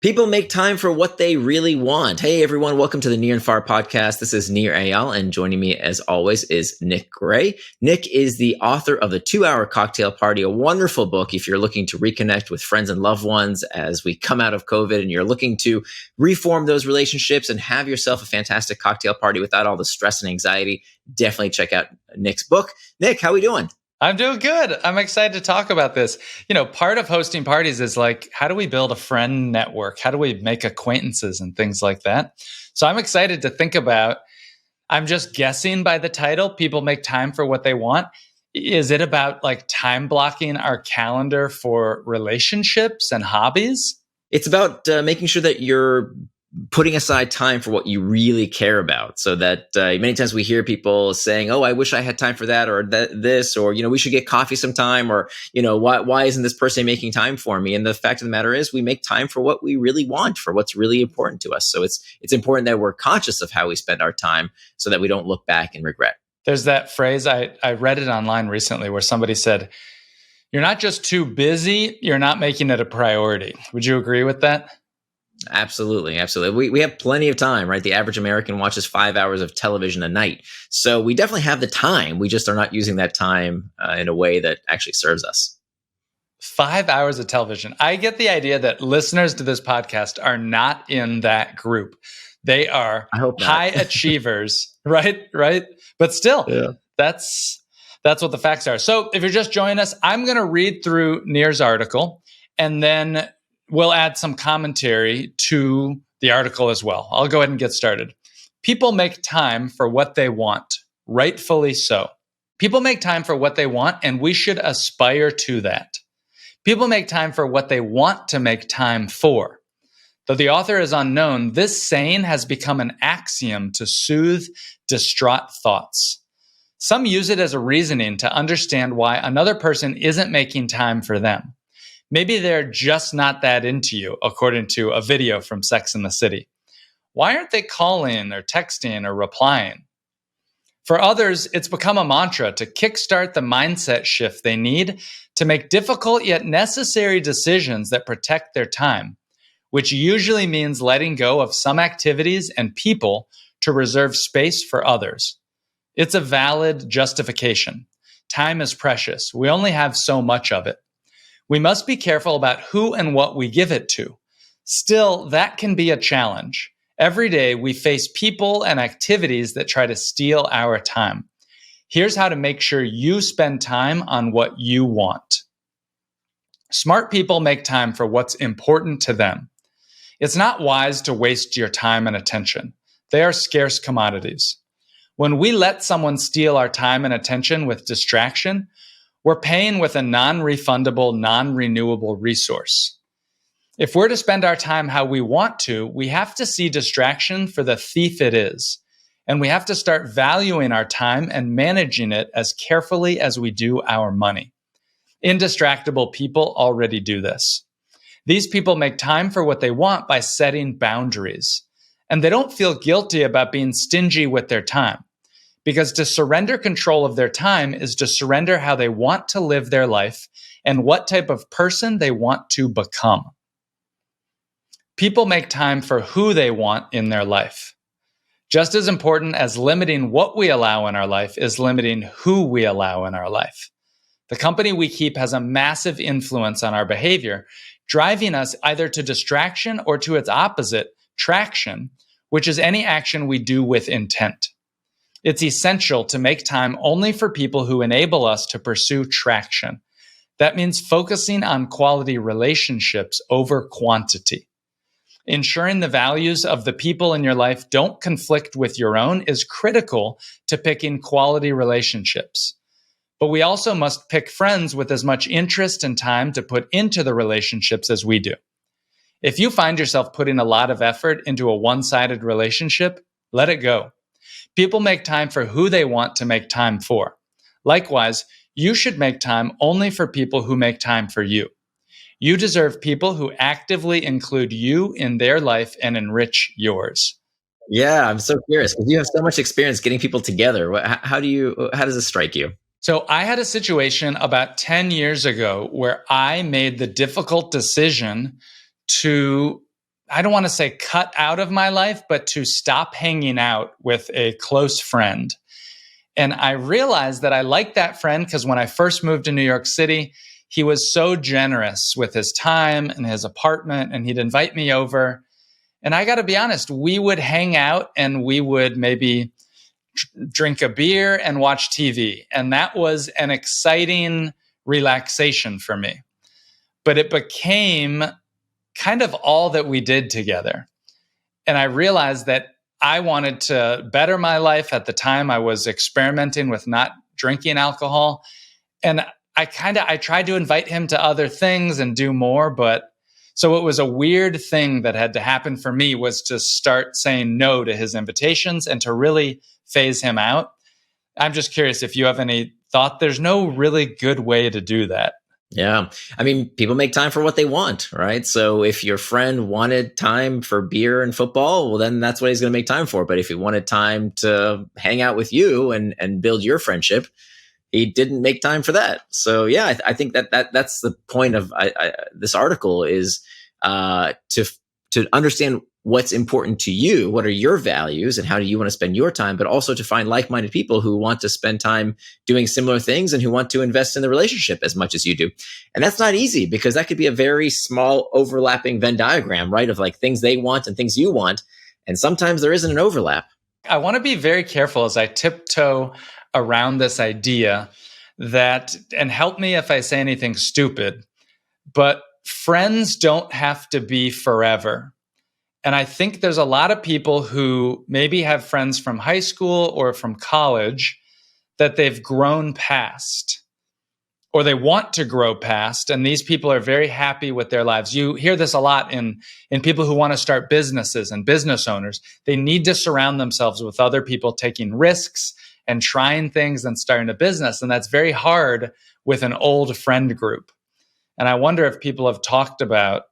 People make time for what they really want. Hey, everyone. Welcome to the Near and Far podcast. This is Nir Ayal, and joining me, as always, is Nick Gray. Nick is the author of The 2-Hour Cocktail Party, a wonderful book if you're looking to reconnect with friends and loved ones as we come out of COVID and you're looking to reform those relationships and have yourself a fantastic cocktail party without all the stress and anxiety. Definitely check out Nick's book. Nick, how are we doing? I'm doing good. I'm excited to talk about this. Part of hosting parties is like, how do we build a friend network? How do we make acquaintances and things like that? So I'm excited to think about, I'm just guessing by the title, people make time for what they want. Is it about like time blocking our calendar for relationships and hobbies? It's about making sure that you're putting aside time for what you really care about, so that many times we hear people saying, oh, I wish I had time for that, or this, or, we should get coffee sometime, or, why isn't this person making time for me? And the fact of the matter is we make time for what we really want, for what's really important to us. So it's important that we're conscious of how we spend our time so that we don't look back and regret. There's that phrase, I read it online recently where somebody said, you're not just too busy, you're not making it a priority. Would you agree with that? Absolutely. We have plenty of time, right? The average American watches 5 hours of television a night. So we definitely have the time. We just are not using that time in a way that actually serves us. 5 hours of television. I get the idea that listeners to this podcast are not in that group. They are high achievers, right? But still, yeah. That's what the facts are. So if you're just joining us, I'm going to read through Nir's article, and then we'll add some commentary to the article as well. I'll go ahead and get started. People make time for what they want, rightfully so. People make time for what they want, and we should aspire to that. People make time for what they want to make time for. Though the author is unknown, this saying has become an axiom to soothe distraught thoughts. Some use it as a reasoning to understand why another person isn't making time for them. Maybe they're just not that into you, according to a video from Sex and the City. Why aren't they calling or texting or replying? For others, it's become a mantra to kickstart the mindset shift they need to make difficult yet necessary decisions that protect their time, which usually means letting go of some activities and people to reserve space for others. It's a valid justification. Time is precious. We only have so much of it. We must be careful about who and what we give it to. Still, that can be a challenge. Every day, we face people and activities that try to steal our time. Here's how to make sure you spend time on what you want. Smart people make time for what's important to them. It's not wise to waste your time and attention. They are scarce commodities. When we let someone steal our time and attention with distraction, we're paying with a non-refundable, non-renewable resource. If we're to spend our time how we want to, we have to see distraction for the thief it is. And we have to start valuing our time and managing it as carefully as we do our money. Indistractable people already do this. These people make time for what they want by setting boundaries. And they don't feel guilty about being stingy with their time. Because to surrender control of their time is to surrender how they want to live their life and what type of person they want to become. People make time for who they want in their life. Just as important as limiting what we allow in our life is limiting who we allow in our life. The company we keep has a massive influence on our behavior, driving us either to distraction or to its opposite, traction, which is any action we do with intent. It's essential to make time only for people who enable us to pursue traction. That means focusing on quality relationships over quantity. Ensuring the values of the people in your life don't conflict with your own is critical to picking quality relationships. But we also must pick friends with as much interest and time to put into the relationships as we do. If you find yourself putting a lot of effort into a one-sided relationship, let it go. People make time for who they want to make time for. Likewise, you should make time only for people who make time for you. You deserve people who actively include you in their life and enrich yours. Yeah, I'm so curious because you have so much experience getting people together. How does this strike you? So I had a situation about 10 years ago where I made the difficult decision to I don't want to say cut out of my life, but to stop hanging out with a close friend. And I realized that I liked that friend because when I first moved to New York City, he was so generous with his time and his apartment, and he'd invite me over. And I got to be honest, we would hang out and we would maybe drink a beer and watch TV. And that was an exciting relaxation for me. But it became kind of all that we did together. And I realized that I wanted to better my life. At the time, I was experimenting with not drinking alcohol. And I tried to invite him to other things and do more. But so it was a weird thing that had to happen for me, was to start saying no to his invitations and to really phase him out. I'm just curious if you have any thought. There's no really good way to do that. Yeah. I mean, people make time for what they want, right? So if your friend wanted time for beer and football, well, then that's what he's going to make time for. But if he wanted time to hang out with you and build your friendship, he didn't make time for that. So yeah, I think that's the point of this article is to understand what's important to you, what are your values, and how do you want to spend your time, but also to find like-minded people who want to spend time doing similar things and who want to invest in the relationship as much as you do. And that's not easy, because that could be a very small overlapping Venn diagram, right? Of like things they want and things you want. And sometimes there isn't an overlap. I want to be very careful as I tiptoe around this idea that, and help me if I say anything stupid, but friends don't have to be forever. And I think there's a lot of people who maybe have friends from high school or from college that they've grown past, or they want to grow past. And these people are very happy with their lives. You hear this a lot in people who want to start businesses and business owners. They need to surround themselves with other people taking risks and trying things and starting a business. And that's very hard with an old friend group. And I wonder if people have talked about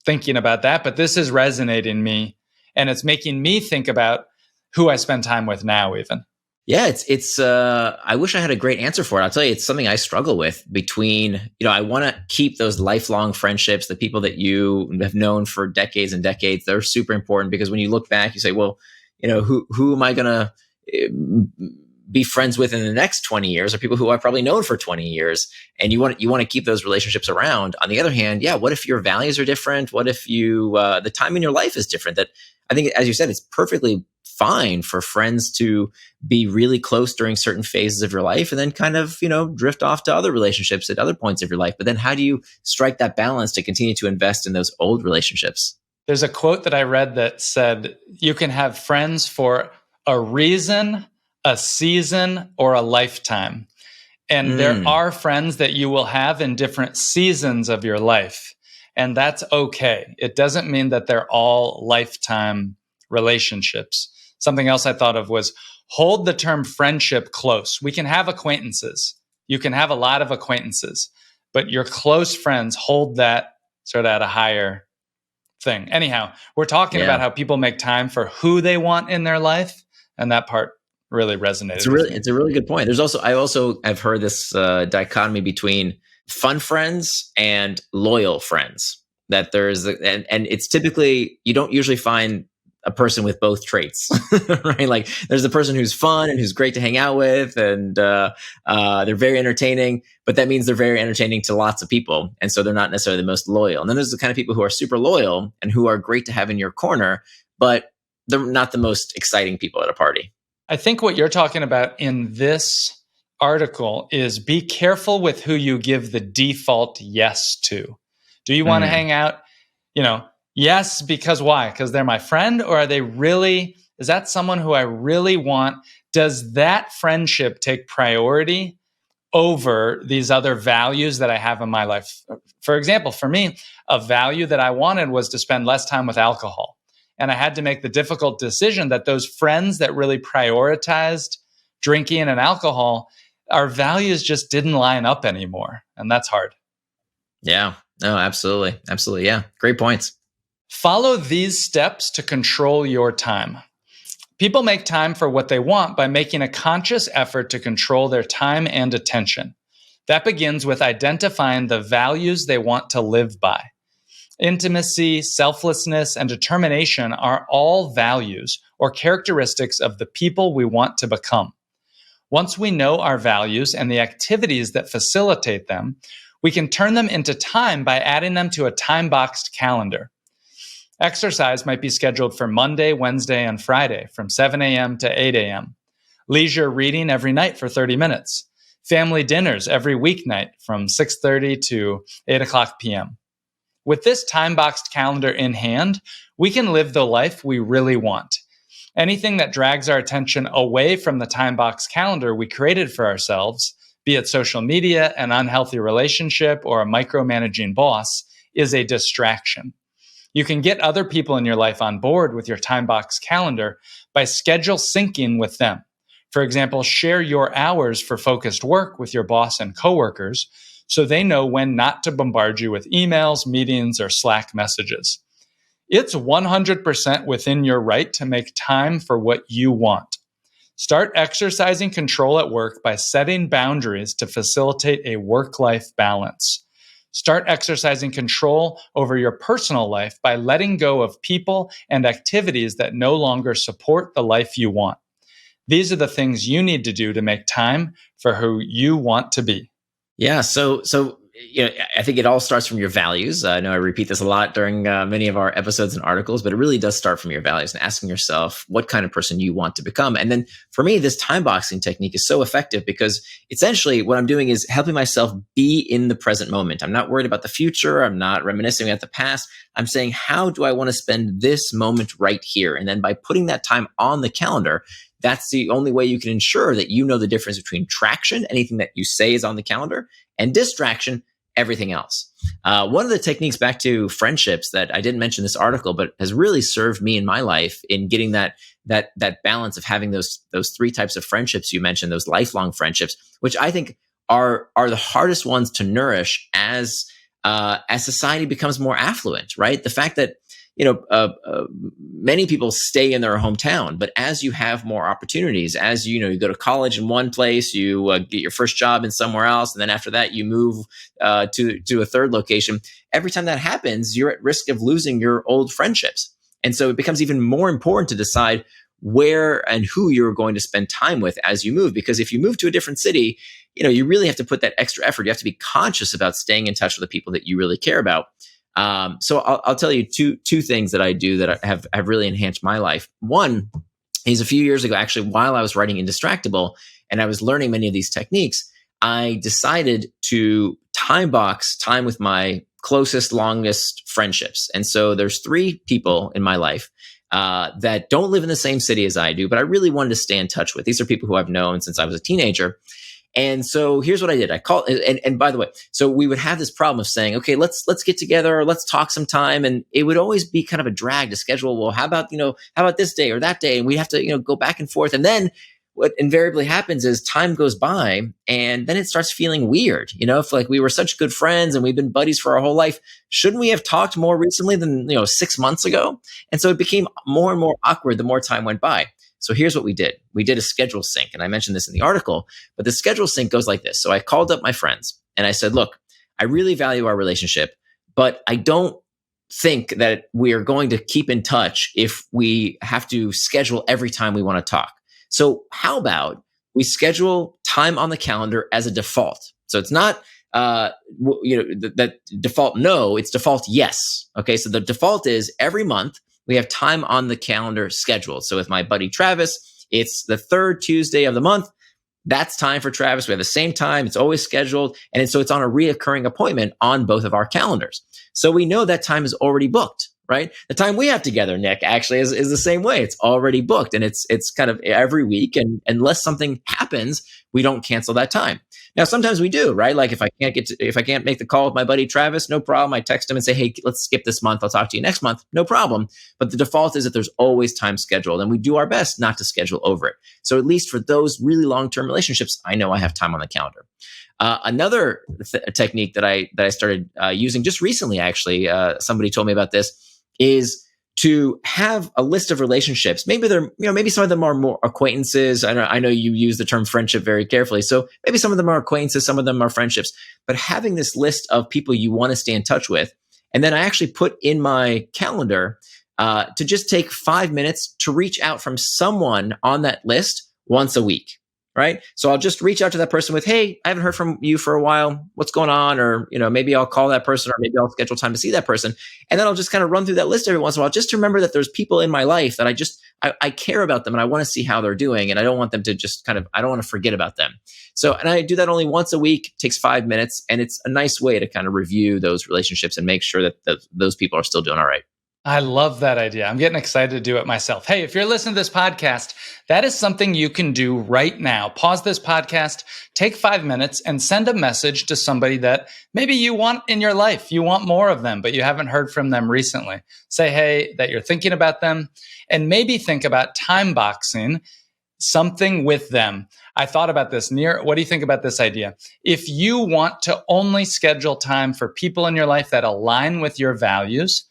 thinking about that, but this is resonating me, and it's making me think about who I spend time with now even. Yeah, it's I wish I had a great answer for it. I'll tell you, it's something I struggle with between, I want to keep those lifelong friendships, the people that you have known for decades and decades. They're super important, because when you look back, you say, well, who am I going to be friends with in the next 20 years, are people who I've probably known for 20 years. And you want to keep those relationships around. On the other hand, yeah, what if your values are different? What if the time in your life is different? That I think, as you said, it's perfectly fine for friends to be really close during certain phases of your life and then kind of, drift off to other relationships at other points of your life. But then how do you strike that balance to continue to invest in those old relationships? There's a quote that I read that said, you can have friends for a reason, a season, or a lifetime. And there are friends that you will have in different seasons of your life. And that's okay. It doesn't mean that they're all lifetime relationships. Something else I thought of was hold the term friendship close. We can have acquaintances. You can have a lot of acquaintances, but your close friends, hold that sort of at a higher thing. Anyhow, we're talking about how people make time for who they want in their life. And that part really resonated. It's a really good point. I also have heard this dichotomy between fun friends and loyal friends. That and it's typically, you don't usually find a person with both traits, right? Like there's the person who's fun and who's great to hang out with, and they're very entertaining, but that means they're very entertaining to lots of people. And so they're not necessarily the most loyal. And then there's the kind of people who are super loyal and who are great to have in your corner, but they're not the most exciting people at a party. I think what you're talking about in this article is be careful with who you give the default yes to. Do you want to hang out? Yes, because why? Because they're my friend? Or is that someone who I really want? Does that friendship take priority over these other values that I have in my life? For example, for me, a value that I wanted was to spend less time with alcohol. And I had to make the difficult decision that those friends that really prioritized drinking and alcohol, our values just didn't line up anymore. And that's hard. Yeah, no, absolutely. Absolutely. Yeah. Great points. Follow these steps to control your time. People make time for what they want by making a conscious effort to control their time and attention. That begins with identifying the values they want to live by. Intimacy, selflessness, and determination are all values or characteristics of the people we want to become. Once we know our values and the activities that facilitate them, we can turn them into time by adding them to a time-boxed calendar. Exercise might be scheduled for Monday, Wednesday, and Friday from 7 a.m. to 8 a.m. Leisure reading every night for 30 minutes. Family dinners every weeknight from 6:30 to 8 o'clock p.m. With this time-boxed calendar in hand, we can live the life we really want. Anything that drags our attention away from the time-boxed calendar we created for ourselves, be it social media, an unhealthy relationship, or a micromanaging boss, is a distraction. You can get other people in your life on board with your time-boxed calendar by schedule syncing with them. For example, share your hours for focused work with your boss and coworkers so they know when not to bombard you with emails, meetings, or Slack messages. It's 100% within your right to make time for what you want. Start exercising control at work by setting boundaries to facilitate a work-life balance. Start exercising control over your personal life by letting go of people and activities that no longer support the life you want. These are the things you need to do to make time for who you want to be. Yeah. So I think it all starts from your values. I know I repeat this a lot during many of our episodes and articles, but it really does start from your values and asking yourself what kind of person you want to become. And then for me, this time boxing technique is so effective because essentially what I'm doing is helping myself be in the present moment. I'm not worried about the future. I'm not reminiscing about the past. I'm saying, how do I want to spend this moment right here? And then by putting that time on the calendar, that's the only way you can ensure that you know the difference between traction, anything that you say is on the calendar, and distraction, everything else. One of the techniques, back to friendships, that I didn't mention in this article, but has really served me in my life in getting that balance of having those three types of friendships you mentioned, those lifelong friendships, which I think are the hardest ones to nourish as society becomes more affluent, right? The fact that many people stay in their hometown, but as you have more opportunities, as you go to college in one place, you get your first job in somewhere else, and then after that you move to a third location. Every time that happens, you're at risk of losing your old friendships, and so it becomes even more important to decide where and who you're going to spend time with as you move. Because if you move to a different city, you really have to put that extra effort. You have to be conscious about staying in touch with the people that you really care about. So I'll tell you two things that I do that have really enhanced my life. One is a few years ago, actually, while I was writing Indistractable and I was learning many of these techniques, I decided to time box time with my closest, longest friendships. And so there's 3 people in my life that don't live in the same city as I do, but I really wanted to stay in touch with. These are people who I've known since I was a teenager. And so here's what I did. I called, and by the way, so we would have this problem of saying, okay, let's get together, or let's talk sometime. And it would always be kind of a drag to schedule. Well, how about this day or that day? And we have to, go back and forth. And then what invariably happens is time goes by and then it starts feeling weird. If like we were such good friends and we've been buddies for our whole life, shouldn't we have talked more recently than, 6 months ago? And so it became more and more awkward the more time went by. So here's what we did. We did a schedule sync, and I mentioned this in the article, but the schedule sync goes like this. So I called up my friends and I said, look, I really value our relationship, but I don't think that we are going to keep in touch if we have to schedule every time we want to talk. So how about we schedule time on the calendar as a default? So it's not that default no, it's default yes. Okay, so the default is every month we have time on the calendar scheduled. So with my buddy Travis, it's the 3rd Tuesday of the month. That's time for Travis. We have the same time. It's always scheduled. And so it's on a reoccurring appointment on both of our calendars. So we know that time is already booked, right? The time we have together, Nick, actually is the same way. It's already booked, and it's kind of every week. And unless something happens, we don't cancel that time. Now, sometimes we do, right? Like if I can't make the call with my buddy Travis, no problem. I text him and say, hey, let's skip this month. I'll talk to you next month. No problem. But the default is that there's always time scheduled, and we do our best not to schedule over it. So at least for those really long-term relationships, I know I have time on the calendar. Another technique that I started using just recently, actually, somebody told me about this, is to have a list of relationships. Maybe they're, maybe some of them are more acquaintances. I know you use the term friendship very carefully. So maybe some of them are acquaintances, some of them are friendships, but having this list of people you want to stay in touch with, And then I actually put in my calendar to just take 5 minutes to reach out from someone on that list once a week. Right. So I'll just reach out to that person with, hey, I haven't heard from you for a while. What's going on? Or, maybe I'll call that person, or maybe I'll schedule time to see that person. And then I'll just kind of run through that list every once in a while, just to remember that there's people in my life that I care about them and I want to see how they're doing. And I don't want them to just I don't want to forget about them. So, and I do that only once a week, takes 5 minutes. And it's a nice way to kind of review those relationships and make sure that those people are still doing all right. I love that idea. I'm getting excited to do it myself. Hey, if you're listening to this podcast, that is something you can do right now. Pause this podcast, take 5 minutes, and send a message to somebody that maybe you want in your life. You want more of them, but you haven't heard from them recently. Say, hey, that you're thinking about them, and maybe think about time boxing something with them. I thought about this. Nir, what do you think about this idea? If you want to only schedule time for people in your life that align with your values,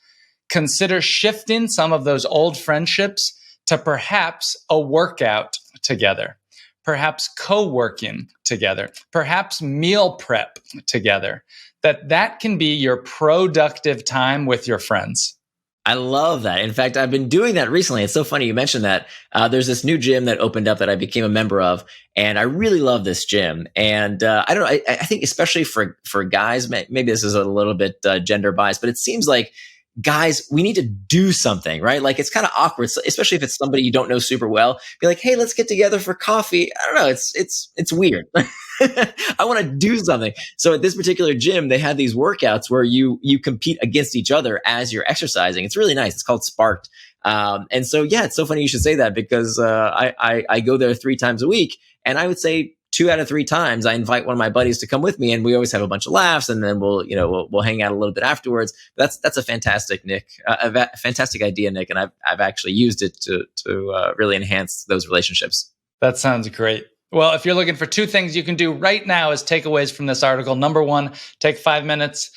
consider shifting some of those old friendships to perhaps a workout together, perhaps co-working together, perhaps meal prep together. That can be your productive time with your friends. I love that. In fact, I've been doing that recently. It's so funny you mentioned that. There's this new gym that opened up that I became a member of, and I really love this gym. And I don't know, I think especially for guys, maybe this is a little bit gender biased, but it seems like guys, we need to do something, right? Like, it's kind of awkward, especially if it's somebody you don't know super well. Be like, hey, let's get together for coffee. I don't know. It's weird. I want to do something. So at this particular gym, they have these workouts where you compete against each other as you're exercising. It's really nice. It's called Sparked. And so, yeah, it's so funny you should say that, because I go there 3 times a week, and I would say 2 out of 3 times I invite one of my buddies to come with me, and we always have a bunch of laughs, and then we'll hang out a little bit afterwards. That's a fantastic fantastic idea, Nick, and I've actually used it to really enhance those relationships. That sounds great. Well, if you're looking for 2 things you can do right now as takeaways from this article, number 1, take 5 minutes.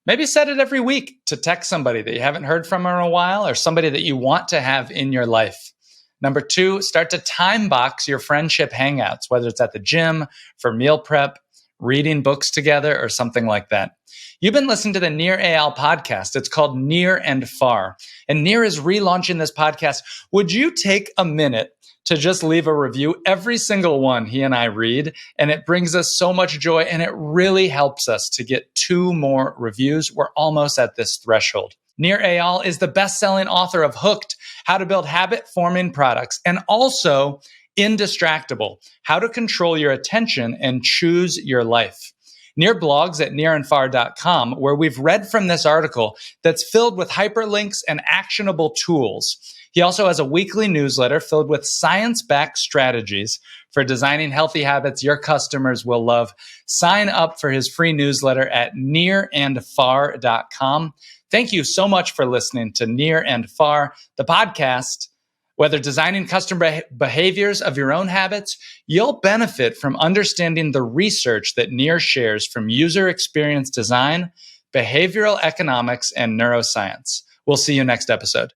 Maybe set it every week to text somebody that you haven't heard from in a while, or somebody that you want to have in your life. Number 2, start to time box your friendship hangouts, whether it's at the gym, for meal prep, reading books together, or something like that. You've been listening to the Nir Eyal podcast. It's called Near and Far. And Nir is relaunching this podcast. Would you take a minute to just leave a review? Every single one he and I read, and it brings us so much joy, and it really helps us to get 2 more reviews. We're almost at this threshold. Nir Eyal is the best-selling author of Hooked, How to Build Habit-Forming Products, and also Indistractable, How to Control Your Attention and Choose Your Life. Nir blogs at nirandfar.com, where we've read from this article that's filled with hyperlinks and actionable tools. He also has a weekly newsletter filled with science-backed strategies for designing healthy habits your customers will love. Sign up for his free newsletter at nirandfar.com. Thank you so much for listening to Nir and Far, the podcast. Whether designing custom behaviors of your own habits, you'll benefit from understanding the research that Nir shares from user experience design, behavioral economics, and neuroscience. We'll see you next episode.